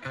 Halo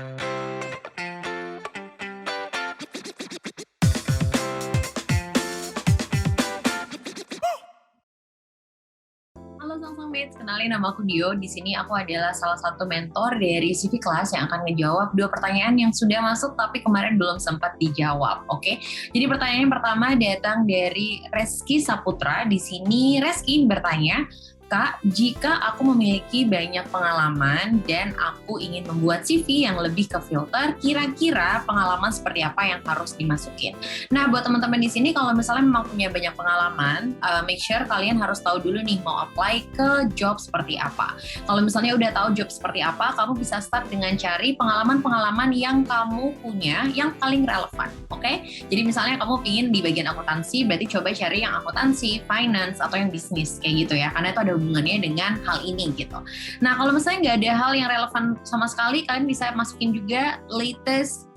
Sang Mates, kenalin nama aku Dio. Di sini aku adalah salah satu mentor dari CV Class yang akan ngejawab 2 pertanyaan yang sudah masuk tapi kemarin belum sempat dijawab. Oke, jadi pertanyaan yang pertama datang dari Reski Saputra. Di sini Reski bertanya, Kak, jika aku memiliki banyak pengalaman dan aku ingin membuat CV yang lebih ke filter, kira-kira pengalaman seperti apa yang harus dimasukin? Nah, buat teman-teman di sini, kalau misalnya memang punya banyak pengalaman, make sure kalian harus tahu dulu nih mau apply ke job seperti apa. Kalau misalnya udah tahu job seperti apa, kamu bisa start dengan cari pengalaman-pengalaman yang kamu punya yang paling relevan, oke? Jadi misalnya kamu ingin di bagian akuntansi, berarti coba cari yang akuntansi, finance, atau yang bisnis, kayak gitu ya, karena itu ada hubungannya dengan hal ini gitu. Nah, kalau misalnya nggak ada hal yang relevan sama sekali, kalian bisa masukin juga latest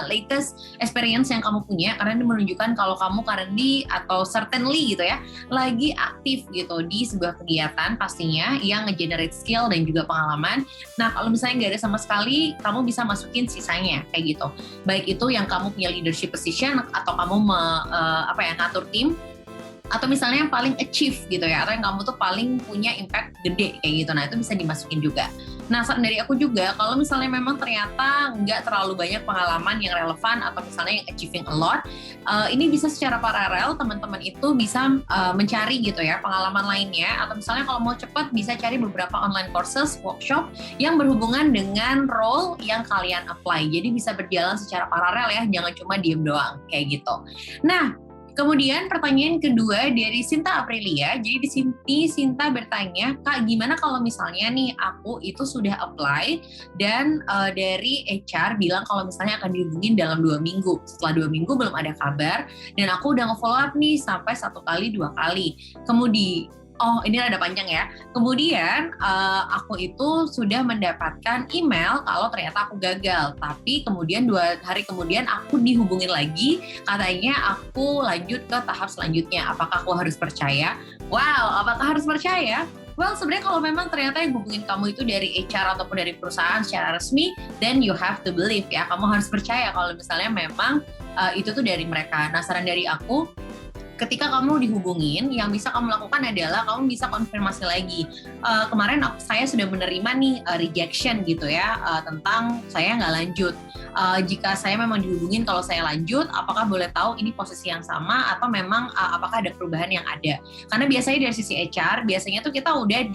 latest experience yang kamu punya, karena ini menunjukkan kalau kamu currently atau certainly gitu ya, lagi aktif gitu di sebuah kegiatan pastinya yang nge-generate skill dan juga pengalaman. Nah, kalau misalnya nggak ada sama sekali, kamu bisa masukin sisanya kayak gitu. Baik itu yang kamu punya leadership position atau kamu ngatur tim, atau misalnya yang paling achieve gitu ya, atau yang kamu tuh paling punya impact gede kayak gitu. Nah, itu bisa dimasukin juga. Nah, saran dari aku juga, kalau misalnya memang ternyata nggak terlalu banyak pengalaman yang relevan atau misalnya yang achieving a lot, ini bisa secara paralel teman-teman itu bisa mencari gitu ya pengalaman lainnya, atau misalnya kalau mau cepat bisa cari beberapa online courses, workshop yang berhubungan dengan role yang kalian apply. Jadi bisa berjalan secara paralel ya, jangan cuma diem doang kayak gitu. Nah, kemudian pertanyaan kedua dari Sinta Aprilia. Jadi di sini Sinta bertanya, Kak, gimana kalau misalnya nih aku itu sudah apply dan dari HR bilang kalau misalnya akan dihubungin dalam 2 minggu. Setelah 2 minggu belum ada kabar dan aku udah nge-follow up nih sampai 1 kali 2 kali. Ini rada panjang ya. Kemudian aku itu sudah mendapatkan email kalau ternyata aku gagal. Tapi kemudian 2 hari kemudian aku dihubungin lagi, katanya aku lanjut ke tahap selanjutnya. Apakah aku harus percaya? Wow, apakah harus percaya? Well, sebenarnya kalau memang ternyata yang hubungin kamu itu dari HR ataupun dari perusahaan secara resmi, then you have to believe ya. Kamu harus percaya kalau misalnya memang itu tuh dari mereka. Nah, saran dari aku, ketika kamu dihubungin, yang bisa kamu lakukan adalah kamu bisa konfirmasi lagi. Kemarin saya sudah menerima nih rejection gitu ya, tentang saya nggak lanjut. Jika saya memang dihubungin kalau saya lanjut, apakah boleh tahu ini posisi yang sama atau memang apakah ada perubahan yang ada? Karena biasanya dari sisi HR, biasanya tuh kita udah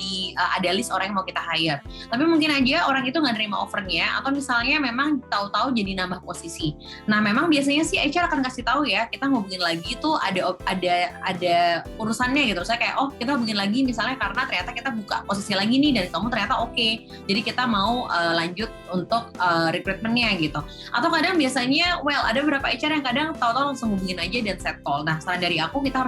ada list orang yang mau kita hire. Tapi mungkin aja orang itu nggak nerima offernya, atau misalnya memang tahu-tahu jadi nambah posisi. Nah, memang biasanya sih HR akan kasih tahu ya, kita ngubungin lagi tuh ada urusannya gitu. Saya kayak, kita hubungin lagi misalnya karena ternyata kita buka posisi lagi nih dan kamu ternyata oke. Jadi kita mau lanjut untuk recruitment-nya gitu. Atau kadang biasanya, ada beberapa HR yang kadang tahu-tahu langsung hubungin aja dan set call. Nah, saran dari aku, kita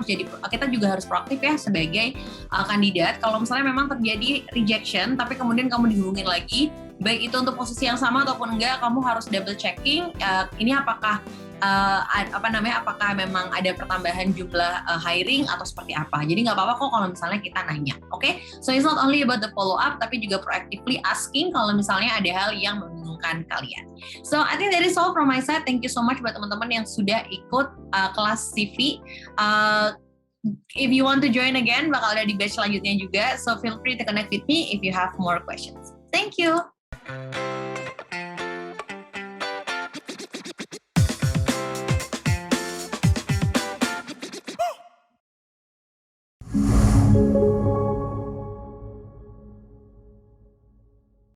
juga harus proaktif ya sebagai kandidat. Kalau misalnya memang terjadi rejection, tapi kemudian kamu dihubungin lagi, baik itu untuk posisi yang sama ataupun enggak, kamu harus double checking ini apakah apakah memang ada pertambahan jumlah hiring atau seperti apa. Jadi nggak apa-apa kok kalau misalnya kita nanya, oke? So it's not only about the follow up, tapi juga proactively asking kalau misalnya ada hal yang membingungkan kalian. So I think that is all from my side. Thank you so much buat teman-teman yang sudah ikut kelas CV. If you want to join again, bakal ada di batch selanjutnya juga. So feel free to connect with me if you have more questions. Thank you.